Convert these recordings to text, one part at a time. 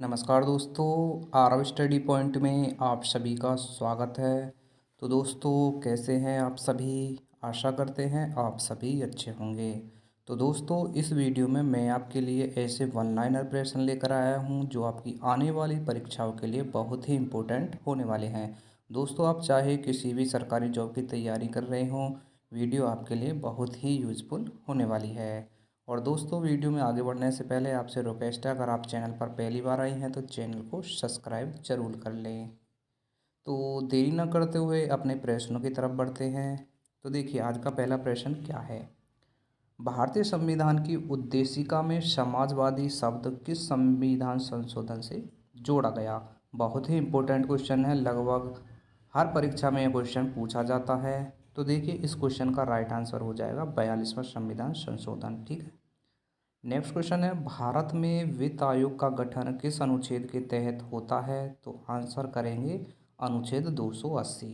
नमस्कार दोस्तों, Aarav study point में आप सभी का स्वागत है। तो दोस्तों, कैसे हैं आप सभी? आशा करते हैं आप सभी अच्छे होंगे। तो दोस्तों, इस वीडियो में मैं आपके लिए ऐसे वन लाइनर प्रश्न लेकर आया हूं जो आपकी आने वाली परीक्षाओं के लिए बहुत ही इम्पोर्टेंट होने वाले हैं। दोस्तों, आप चाहे किसी भी सरकारी जॉब की तैयारी कर रहे हों, वीडियो आपके लिए बहुत ही यूज़फुल होने वाली है। और दोस्तों, वीडियो में आगे बढ़ने से पहले आपसे रिक्वेस्ट है, अगर आप चैनल पर पहली बार आए हैं तो चैनल को सब्सक्राइब जरूर कर लें। तो देरी न करते हुए अपने प्रश्नों की तरफ बढ़ते हैं। तो देखिए, आज का पहला प्रश्न क्या है। भारतीय संविधान की उद्देशिका में समाजवादी शब्द किस संविधान संशोधन से जोड़ा गया? बहुत ही इम्पोर्टेंट क्वेश्चन है, लगभग हर परीक्षा में यह क्वेश्चन पूछा जाता है। तो देखिए, इस क्वेश्चन का राइट आंसर हो जाएगा 42वां संविधान संशोधन। ठीक है। नेक्स्ट क्वेश्चन है, भारत में वित्त आयोग का गठन किस अनुच्छेद के तहत होता है? तो आंसर करेंगे अनुच्छेद 280।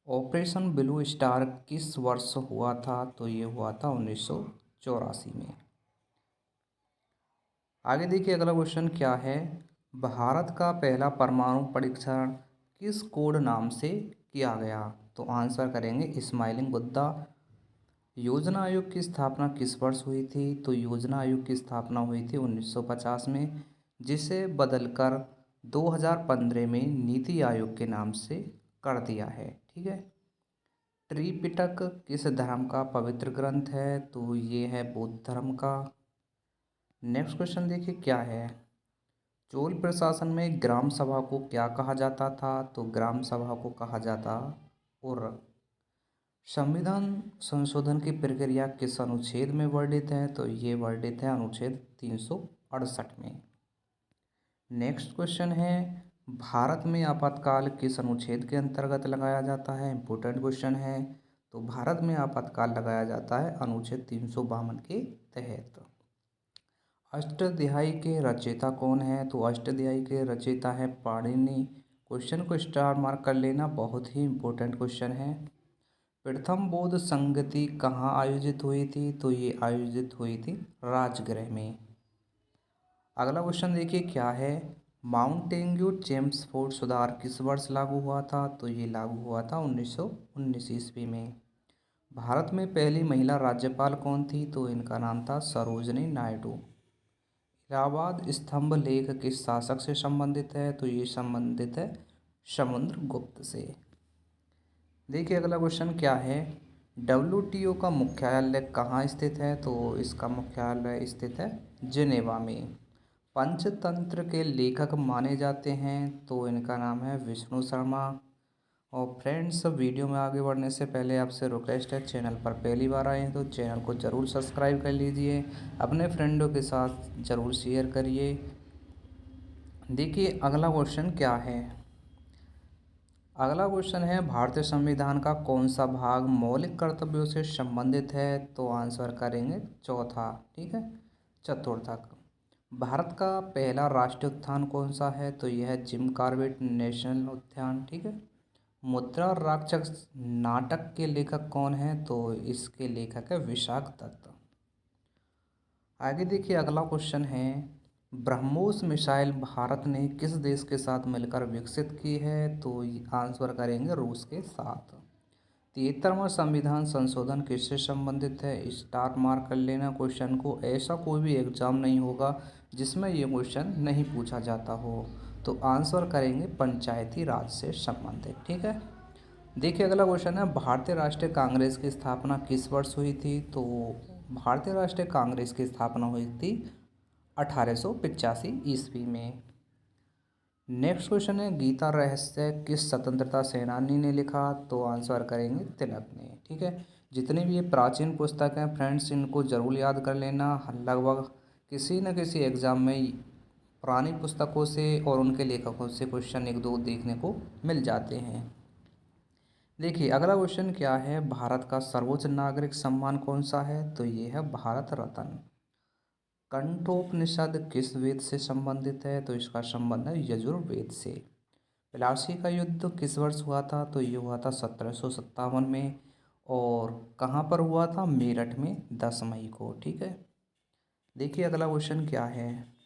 ऑपरेशन ब्लू स्टार किस वर्ष हुआ था? तो ये हुआ था 1984 में। आगे देखिए, अगला क्वेश्चन क्या है। भारत का पहला परमाणु परीक्षण किस कोड नाम से किया गया? तो आंसर करेंगे स्माइलिंग बुद्धा। योजना आयोग की स्थापना किस वर्ष हुई थी? तो योजना आयोग की स्थापना हुई थी 1950 में, जिसे बदलकर 2015 में नीति आयोग के नाम से कर दिया है। ठीक है। त्रिपिटक किस धर्म का पवित्र ग्रंथ है? तो ये है बौद्ध धर्म का। नेक्स्ट क्वेश्चन देखिए क्या है। चोल प्रशासन में ग्राम सभा को क्या कहा जाता था? तो ग्राम सभा को कहा जाता और संविधान संशोधन की प्रक्रिया किस अनुच्छेद में वर्णित है? तो ये वर्णित है अनुच्छेद 368 में। नेक्स्ट क्वेश्चन है, भारत में आपातकाल किस अनुच्छेद के अंतर्गत लगाया जाता है? इंपॉर्टेंट क्वेश्चन है। तो भारत में आपातकाल लगाया जाता है अनुच्छेद 352 के तहत। अष्टाध्यायी के रचयिता कौन है? तो अष्टाध्यायी के रचयिता है पाणिनि। क्वेश्चन को स्टार मार्क कर लेना, बहुत ही इंपॉर्टेंट क्वेश्चन है। प्रथम बौद्ध संगति कहाँ आयोजित हुई थी? तो ये आयोजित हुई थी राजगृह में। अगला क्वेश्चन देखिए क्या है। माउंटेन्यू चेम्सफोर्ड सुधार किस वर्ष लागू हुआ था? तो ये लागू हुआ था 1919 ईस्वी में। भारत में पहली महिला राज्यपाल कौन थी? तो इनका नाम था सरोजनी नायडू। इलाहाबाद स्तंभ लेख किस शासक से संबंधित है? तो ये संबंधित है समुद्रगुप्त से। देखिए अगला क्वेश्चन क्या है। WTO का मुख्यालय कहाँ स्थित है? तो इसका मुख्यालय स्थित है जिनेवा में। पंचतंत्र के लेखक माने जाते हैं? तो इनका नाम है विष्णु शर्मा। और फ्रेंड्स, वीडियो में आगे बढ़ने से पहले आपसे रिक्वेस्ट है, चैनल पर पहली बार आए हैं तो चैनल को ज़रूर सब्सक्राइब कर लीजिए, अपने फ्रेंडों के साथ ज़रूर शेयर करिए। देखिए अगला क्वेश्चन क्या है। अगला क्वेश्चन है, भारतीय संविधान का कौन सा भाग मौलिक कर्तव्यों से संबंधित है? तो आंसर करेंगे चौथा। ठीक है, चतुर्थक। भारत का पहला राष्ट्रीय उद्यान कौन सा है? तो यह है जिम कॉर्बेट नेशनल उद्यान। ठीक है। मुद्रा राक्षस नाटक के लेखक कौन है? तो इसके लेखक है विशाख दत्त। आगे देखिए अगला क्वेश्चन है, ब्रह्मोस मिसाइल भारत ने किस देश के साथ मिलकर विकसित की है? तो आंसर करेंगे रूस के साथ। 73वां संविधान संशोधन किससे संबंधित है? स्टार मार्क कर लेना क्वेश्चन को, ऐसा कोई भी एग्जाम नहीं होगा जिसमें ये क्वेश्चन नहीं पूछा जाता हो। तो आंसर करेंगे पंचायती राज से संबंधित। ठीक है। देखिए अगला क्वेश्चन है, भारतीय राष्ट्रीय कांग्रेस की स्थापना किस वर्ष हुई थी? तो भारतीय राष्ट्रीय कांग्रेस की स्थापना हुई थी 1885 ईस्वी में। नेक्स्ट क्वेश्चन है, गीता रहस्य किस स्वतंत्रता सेनानी ने लिखा? तो आंसर करेंगे तिलक ने। ठीक है। जितनी भी ये प्राचीन पुस्तक हैं फ्रेंड्स, इनको जरूर याद कर लेना, लगभग किसी न किसी एग्जाम में पुरानी पुस्तकों से और उनके लेखकों से क्वेश्चन एक दो देखने को मिल जाते हैं। देखिए अगला क्वेश्चन क्या है, भारत का सर्वोच्च नागरिक सम्मान कौन सा है? तो ये है भारत रत्न। कंठोपनिषद किस वेद से संबंधित है? तो इसका संबंध है यजुर्वेद से। प्लासी का युद्ध किस वर्ष हुआ था? तो ये हुआ था 1757 में। और कहाँ पर हुआ था? मेरठ में 10 मई को। ठीक है। देखिए अगला क्वेश्चन क्या है,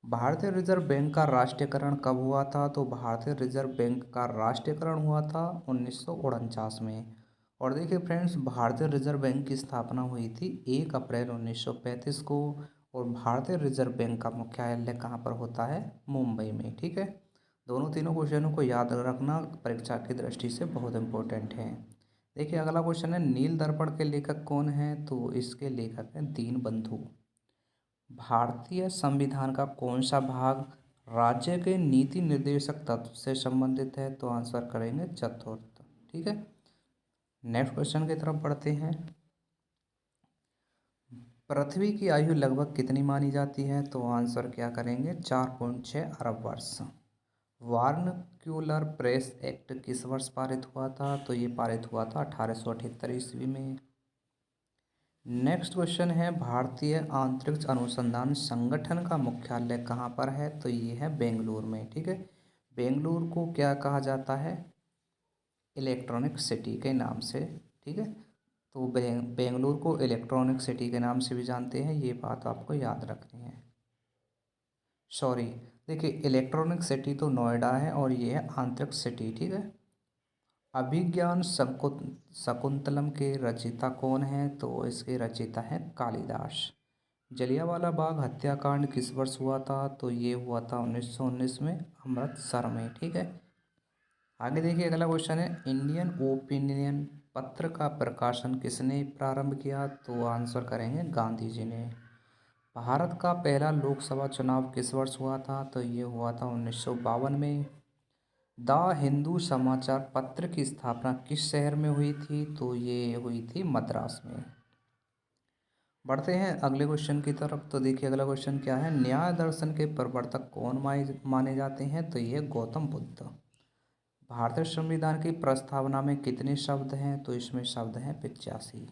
भारतीय रिजर्व बैंक का राष्ट्रीयकरण कब हुआ था? तो भारतीय रिजर्व बैंक का राष्ट्रीयकरण हुआ था 1949 में। और देखिए फ्रेंड्स, भारतीय रिजर्व बैंक की स्थापना हुई थी 1 अप्रैल 1935 को। और भारतीय रिजर्व बैंक का मुख्यालय कहाँ पर होता है? मुंबई में। ठीक है, दोनों तीनों क्वेश्चनों को याद रखना परीक्षा की दृष्टि से बहुत इंपॉर्टेंट है। देखिए अगला क्वेश्चन है, नील दर्पण के लेखक कौन है? तो इसके लेखक हैं दीनबंधु। भारतीय संविधान का कौन सा भाग राज्य के नीति निर्देशक तत्व से संबंधित है? तो आंसर करेंगे चतुर्थ। ठीक है, नेक्स्ट क्वेश्चन की तरफ बढ़ते हैं। पृथ्वी की आयु लगभग कितनी मानी जाती है? तो आंसर क्या करेंगे? 4.6 अरब वर्ष। वार्नक्यूलर प्रेस एक्ट किस वर्ष पारित हुआ था? तो ये पारित हुआ था 1878 ईस्वी में। नेक्स्ट क्वेश्चन है, भारतीय अंतरिक्ष अनुसंधान संगठन का मुख्यालय कहाँ पर है? तो ये है बेंगलुरु में। ठीक है, बेंगलुरु को क्या कहा जाता है? इलेक्ट्रॉनिक सिटी के नाम से। ठीक है, तो बेंगलुरु को इलेक्ट्रॉनिक सिटी के नाम से भी जानते हैं, ये बात आपको याद रखनी है। सॉरी, देखिए इलेक्ट्रॉनिक सिटी तो नोएडा है और ये है अंतरिक्ष सिटी। ठीक है, अभिज्ञान शकुंतलम के रचयिता कौन है? तो इसके रचयिता हैं कालिदास। जलियांवाला बाग हत्याकांड किस वर्ष हुआ था? तो ये हुआ था 1919 में, अमृतसर में। ठीक है, आगे देखिए अगला क्वेश्चन है, इंडियन ओपिनियन पत्र का प्रकाशन किसने प्रारंभ किया? तो आंसर करेंगे गांधी जी ने। भारत का पहला लोकसभा चुनाव किस वर्ष हुआ था? तो ये हुआ था 1952 में। द हिंदू समाचार पत्र की स्थापना किस शहर में हुई थी? तो ये हुई थी मद्रास में। बढ़ते हैं अगले क्वेश्चन की तरफ। तो देखिए अगला क्वेश्चन क्या है, न्याय दर्शन के प्रवर्तक कौन माने जाते हैं? तो ये गौतम बुद्ध। भारतीय संविधान की प्रस्तावना में कितने शब्द हैं? तो इसमें शब्द हैं 85।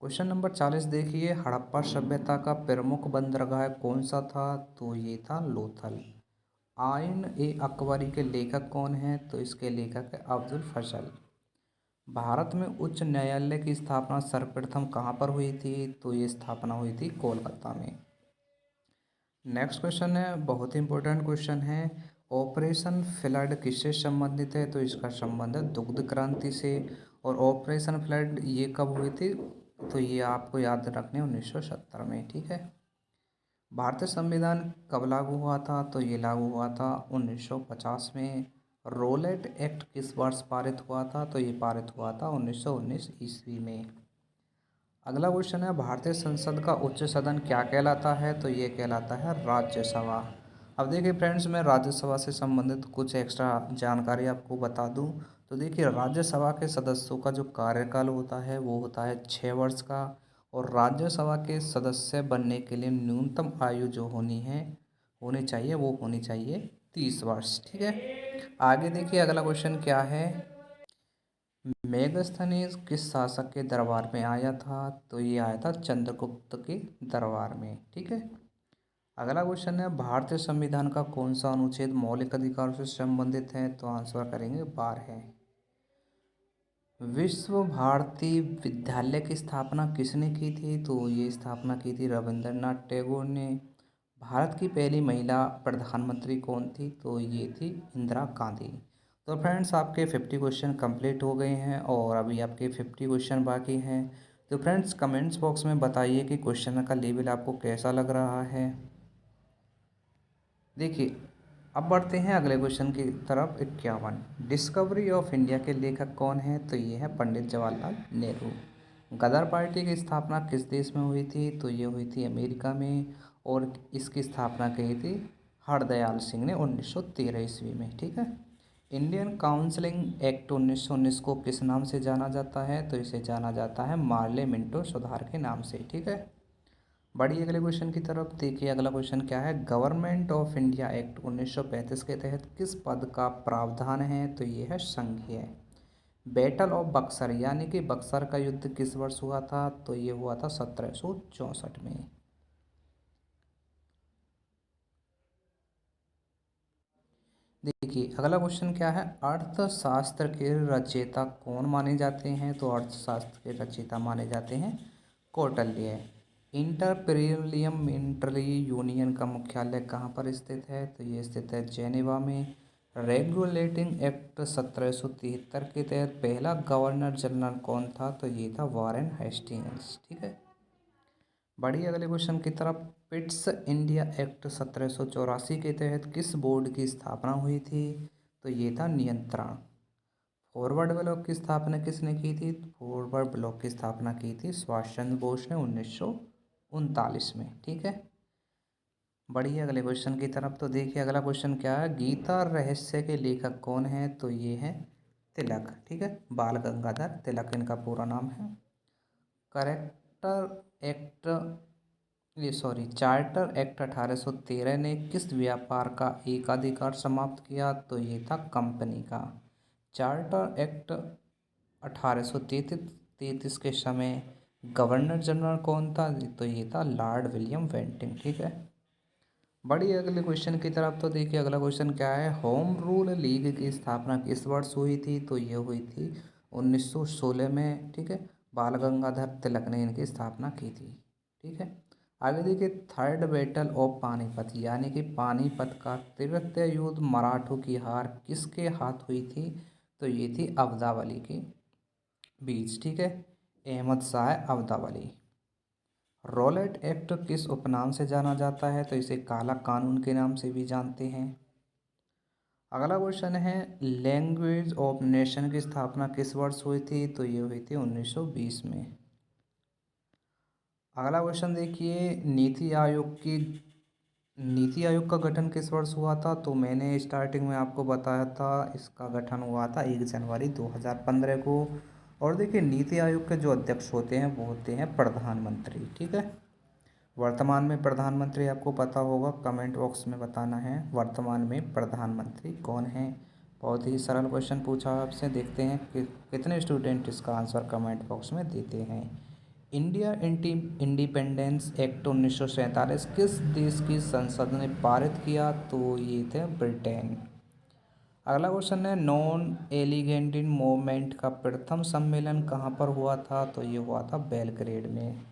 क्वेश्चन नंबर 40 देखिए, हड़प्पा सभ्यता का प्रमुख बंदरगाह कौन सा था? तो ये था लोथल। आइन ए अकबरी के लेखक कौन हैं? तो इसके लेखक है अब्दुल फजल। भारत में उच्च न्यायालय की स्थापना सर्वप्रथम कहाँ पर हुई थी? तो ये स्थापना हुई थी कोलकाता में। नेक्स्ट क्वेश्चन है, बहुत ही इंपॉर्टेंट क्वेश्चन है, ऑपरेशन फ्लड किससे संबंधित है? तो इसका संबंध है दुग्ध क्रांति से। और ऑपरेशन फ्लड ये कब हुई थी? तो ये आपको याद रखने 1970 में। ठीक है, भारतीय संविधान कब लागू हुआ था? तो ये लागू हुआ था 1950 में। रोलेट एक्ट किस वर्ष पारित हुआ था? तो ये पारित हुआ था 1919 ईस्वी में। अगला क्वेश्चन है, भारतीय संसद का उच्च सदन क्या कहलाता है? तो ये कहलाता है राज्यसभा। अब देखिए फ्रेंड्स, मैं राज्यसभा से संबंधित कुछ एक्स्ट्रा जानकारी आपको बता दूं। तो देखिए राज्यसभा के सदस्यों का जो कार्यकाल होता है वो होता है 6 वर्ष का। और राज्यसभा के सदस्य बनने के लिए न्यूनतम आयु जो होनी चाहिए वो होनी चाहिए 30 वर्ष। ठीक है, आगे देखिए अगला क्वेश्चन क्या है, मेगास्थनीज किस शासक के दरबार में आया था? तो ये आया था चंद्रगुप्त के दरबार में। ठीक है, अगला क्वेश्चन है, भारतीय संविधान का कौन सा अनुच्छेद मौलिक अधिकारों से संबंधित है? तो आंसर करेंगे 12। विश्व भारती विद्यालय की स्थापना किसने की थी? तो ये स्थापना की थी रविंद्रनाथ टैगोर ने। भारत की पहली महिला प्रधानमंत्री कौन थी? तो ये थी इंदिरा गांधी। तो फ्रेंड्स, आपके 50 क्वेश्चन कंप्लीट हो गए हैं और अभी आपके 50 क्वेश्चन बाकी हैं। तो फ्रेंड्स, कमेंट्स बॉक्स में बताइए कि क्वेश्चन का लेवल आपको कैसा लग रहा है। देखिए अब बढ़ते हैं अगले क्वेश्चन की तरफ। 51, डिस्कवरी ऑफ इंडिया के लेखक कौन है? तो ये है पंडित जवाहरलाल नेहरू। गदर पार्टी की स्थापना किस देश में हुई थी? तो ये हुई थी अमेरिका में। और इसकी स्थापना की थी हरदयाल सिंह ने 1913 ईस्वी में। ठीक है, इंडियन काउंसलिंग एक्ट 1919 को किस नाम से जाना जाता है? तो इसे जाना जाता है मार्ले मिंटो सुधार के नाम से। ठीक है, बढ़िए अगले क्वेश्चन की तरफ। देखिए अगला क्वेश्चन क्या है, गवर्नमेंट ऑफ इंडिया एक्ट 1935 के तहत किस पद का प्रावधान है? तो ये है संघीय। बैटल ऑफ बक्सर यानी कि बक्सर का युद्ध किस वर्ष हुआ था? तो ये हुआ था 1764 में। देखिए अगला क्वेश्चन क्या है, अर्थशास्त्र के रचयिता कौन माने जाते हैं? तो अर्थशास्त्र के रचयिता माने जाते हैं कौटिल्य। इंटरपेरिलियम मिलिट्री यूनियन का मुख्यालय कहाँ पर स्थित है? तो ये स्थित है जेनेवा में। रेगुलेटिंग एक्ट 1773 के तहत पहला गवर्नर जनरल कौन था? तो ये था वॉरेन हेस्टिंग्स। ठीक है, बढ़िए अगले क्वेश्चन की तरफ। पिट्स इंडिया एक्ट 1784 के तहत किस बोर्ड की स्थापना हुई थी? तो ये था नियंत्रण। फॉरवर्ड ब्लॉक की स्थापना किसने की थी? फॉरवर्ड ब्लॉक की स्थापना की थी सुभाष चंद्र बोस ने 1939 में। ठीक है, बढ़िया अगले क्वेश्चन की तरफ। तो देखिए अगला क्वेश्चन क्या है, गीता रहस्य के लेखक कौन है? तो ये है तिलक। ठीक है, बाल गंगाधर तिलक इनका पूरा नाम है। करेक्टर एक्ट चार्टर एक्ट 1813 ने किस व्यापार का एकाधिकार समाप्त किया? तो ये था कंपनी का। चार्टर एक्ट 1833 के समय गवर्नर जनरल कौन था? तो ये था लॉर्ड विलियम बेंटिंक। ठीक है, बड़ी अगले क्वेश्चन की तरफ। तो देखिए अगला क्वेश्चन क्या है, होम रूल लीग की स्थापना किस वर्ष हुई थी? तो ये हुई थी 1916 में। ठीक है, बाल गंगाधर तिलक ने इनकी स्थापना की थी। ठीक है, आगे देखिए थर्ड बैटल ऑफ पानीपत यानी कि पानीपत का तृतीय युद्ध मराठों की हार किसके हाथ हुई थी? तो ये थी अब्दावली के बीच। ठीक है, अहमद शाह अब्दावली। रॉलेट एक्ट किस उपनाम से जाना जाता है? तो इसे काला कानून के नाम से भी जानते हैं। अगला क्वेश्चन है, लैंग्वेज ऑफ नेशन की स्थापना किस वर्ष हुई थी? तो ये हुई थी 1920 में। अगला क्वेश्चन देखिए, नीति आयोग का गठन किस वर्ष हुआ था? तो मैंने स्टार्टिंग में आपको बताया था इसका गठन हुआ था 1 जनवरी 2015 को। और देखिए नीति आयोग के जो अध्यक्ष होते हैं वो होते हैं प्रधानमंत्री। ठीक है, वर्तमान में प्रधानमंत्री आपको पता होगा, कमेंट बॉक्स में बताना है वर्तमान में प्रधानमंत्री कौन है। बहुत ही सरल क्वेश्चन पूछा आपसे, देखते हैं कि कितने स्टूडेंट इसका आंसर कमेंट बॉक्स में देते हैं। इंडिया इंडिपेंडेंस एक्ट 1947 किस देश की संसद ने पारित किया? तो ये थे ब्रिटेन। अगला क्वेश्चन है, नॉन एलिगेंट मूवमेंट का प्रथम सम्मेलन कहाँ पर हुआ था? तो ये हुआ था बेलग्रेड में।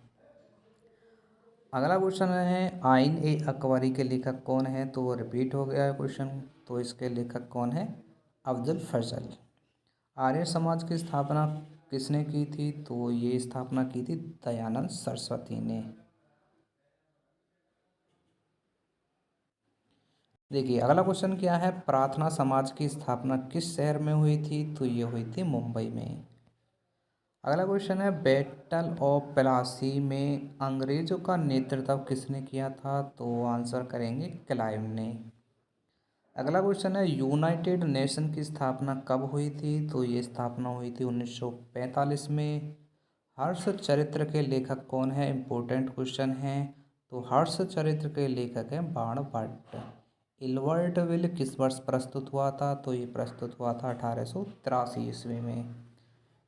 अगला क्वेश्चन है, आइन ए अकबरी के लेखक कौन है? तो वो रिपीट हो गया है क्वेश्चन, तो इसके लेखक कौन है? अब्दुल फजल। आर्य समाज की स्थापना किसने की थी? तो ये स्थापना की थी दयानंद सरस्वती ने। देखिए अगला क्वेश्चन क्या है, प्रार्थना समाज की स्थापना किस शहर में हुई थी? तो ये हुई थी मुंबई में। अगला क्वेश्चन है, बैटल ऑफ प्लासी में अंग्रेजों का नेतृत्व किसने किया था? तो आंसर करेंगे क्लाइव ने। अगला क्वेश्चन है, यूनाइटेड नेशन की स्थापना कब हुई थी? तो ये स्थापना हुई थी 1945 में। हर्ष चरित्र के लेखक कौन है? इम्पोर्टेंट क्वेश्चन है। तो हर्ष चरित्र के लेखक हैं बाण भट्ट। इल्बर्ट विल किस वर्ष प्रस्तुत हुआ था? तो ये प्रस्तुत हुआ था 1883 ईस्वी में।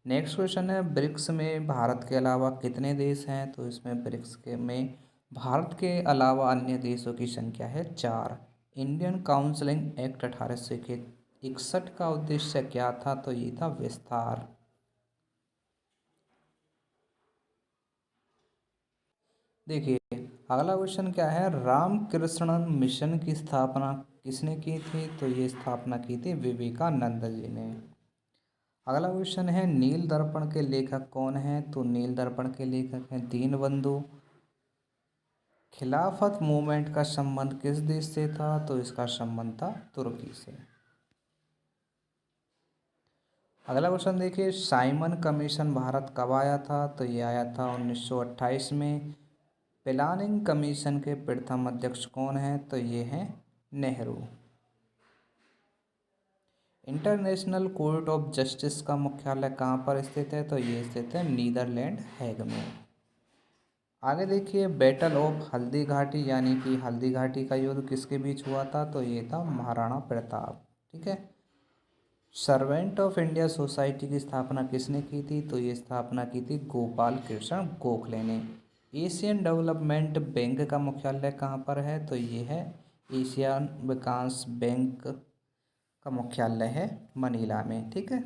नेक्स्ट क्वेश्चन है, ब्रिक्स में भारत के अलावा कितने देश हैं? तो इसमें ब्रिक्स के में भारत के अलावा अन्य देशों की संख्या है 4। इंडियन काउंसिलिंग एक्ट 1861 का उद्देश्य क्या था? तो ये था विस्तार। देखिए अगला क्वेश्चन क्या है, रामकृष्णन मिशन की स्थापना किसने की थी? तो ये स्थापना की थी विवेकानंद जी ने। अगला क्वेश्चन है, नील दर्पण के लेखक कौन है? तो नील दर्पण के लेखक हैं दीनबंधु। खिलाफत मूवमेंट का संबंध किस देश से था? तो इसका संबंध था तुर्की से। अगला क्वेश्चन देखिए, साइमन कमीशन भारत कब आया था? तो ये आया था 1928 में। प्लानिंग कमीशन के प्रथम अध्यक्ष कौन है? तो ये हैं Nehru. International court of justice का मुख्यालय कहाँ पर स्थित है? तो ये स्थित है नीदरलैंड हैग में। आगे देखिए, बैटल ऑफ हल्दी घाटी यानी कि हल्दी घाटी का युद्ध किसके बीच हुआ था? तो ये था महाराणा प्रताप। ठीक है, सर्वेंट ऑफ इंडिया सोसाइटी की स्थापना किसने की थी? तो ये स्थापना की थी गोपाल कृष्ण गोखले ने। एशियन डेवलपमेंट बैंक का मुख्यालय कहाँ पर है? तो ये है एशियन विकास बैंक का मुख्यालय है मनीला में। ठीक है,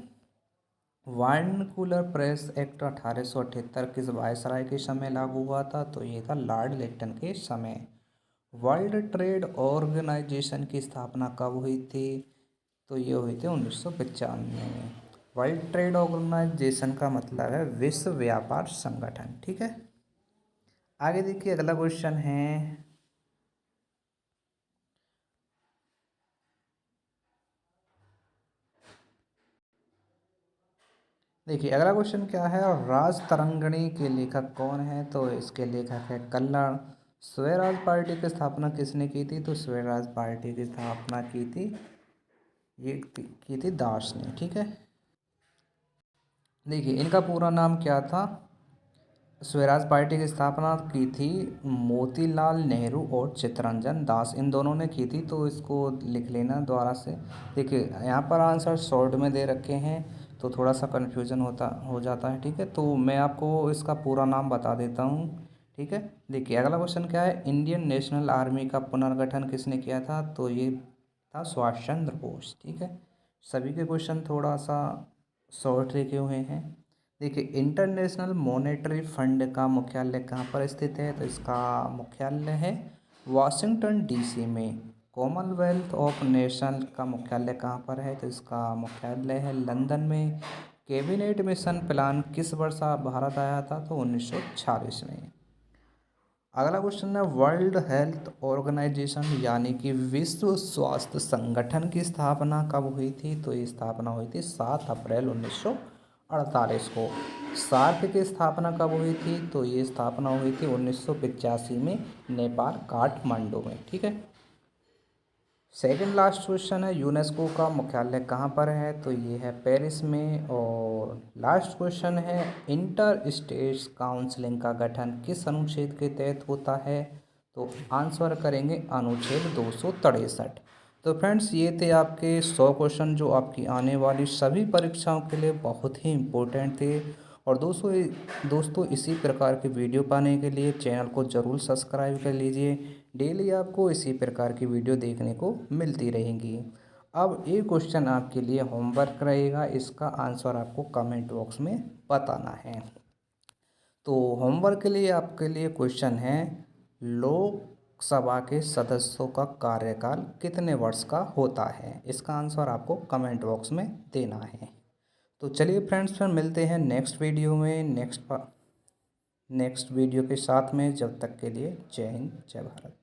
वाइनकूलर प्रेस एक्ट 1878 किस वायसराय के समय लागू हुआ था? तो ये था लॉर्ड लिटन के समय। वर्ल्ड ट्रेड ऑर्गेनाइजेशन की स्थापना कब हुई थी? तो ये हुई थी 1995 में। वर्ल्ड ट्रेड ऑर्गेनाइजेशन का मतलब है विश्व व्यापार संगठन, ठीक है। आगे देखिए अगला क्वेश्चन है, देखिए अगला क्वेश्चन क्या है, और राज तरंगिणी के लेखक कौन है? तो इसके लेखक है कल्लण। स्वराज पार्टी की स्थापना किसने की थी? तो स्वराज पार्टी की स्थापना की थी दास ने, ठीक है। देखिए इनका पूरा नाम क्या था? स्वराज पार्टी की स्थापना की थी मोतीलाल नेहरू और चित्तरंजन दास, इन दोनों ने की थी। तो इसको लिख लेना दोबारा से। देखिए यहाँ पर आंसर शॉर्ट में दे रखे हैं तो थोड़ा सा कन्फ्यूज़न हो जाता है, ठीक है। तो मैं आपको इसका पूरा नाम बता देता हूँ, ठीक है। देखिए अगला क्वेश्चन क्या है, इंडियन नेशनल आर्मी का पुनर्गठन किसने किया था? तो ये था सुभाष चंद्र बोस, ठीक है। सभी के क्वेश्चन थोड़ा सा शॉर्ट लिखे हुए हैं। देखिए इंटरनेशनल मॉनेटरी फंड का मुख्यालय कहाँ पर स्थित है? तो इसका मुख्यालय है वाशिंगटन डीसी में। कॉमनवेल्थ ऑफ नेशन का मुख्यालय कहाँ पर है? तो इसका मुख्यालय है लंदन में। कैबिनेट मिशन प्लान किस वर्ष भारत आया था? तो 1946 में। अगला क्वेश्चन है, वर्ल्ड हेल्थ ऑर्गेनाइजेशन यानी कि विश्व स्वास्थ्य संगठन की स्थापना कब हुई थी? तो ये स्थापना हुई थी 7 अप्रैल 1948 को। सार्क की स्थापना कब हुई थी? तो ये स्थापना हुई थी 1985 में नेपाल काठमांडू में, ठीक है। सेकंड लास्ट क्वेश्चन है, यूनेस्को का मुख्यालय कहाँ पर है? तो ये है पेरिस में। और लास्ट क्वेश्चन है, इंटर स्टेट्स काउंसिलिंग का गठन किस अनुच्छेद के तहत होता है? तो आंसर करेंगे अनुच्छेद 263। तो फ्रेंड्स ये थे आपके 100 क्वेश्चन जो आपकी आने वाली सभी परीक्षाओं के लिए बहुत ही इम्पोर्टेंट थे। और दोस्तों इसी प्रकार की वीडियो पाने के लिए चैनल को ज़रूर सब्सक्राइब कर लीजिए। डेली आपको इसी प्रकार की वीडियो देखने को मिलती रहेंगी। अब एक क्वेश्चन आपके लिए होमवर्क रहेगा, इसका आंसर आपको कमेंट बॉक्स में बताना है। तो होमवर्क के लिए आपके लिए क्वेश्चन है, लोकसभा के सदस्यों का कार्यकाल कितने वर्ष का होता है? इसका आंसर आपको कमेंट बॉक्स में देना है। तो चलिए फ्रेंड्स फिर मिलते हैं नेक्स्ट वीडियो में, नेक्स्ट वीडियो के साथ में। जब तक के लिए जय हिंद जय भारत।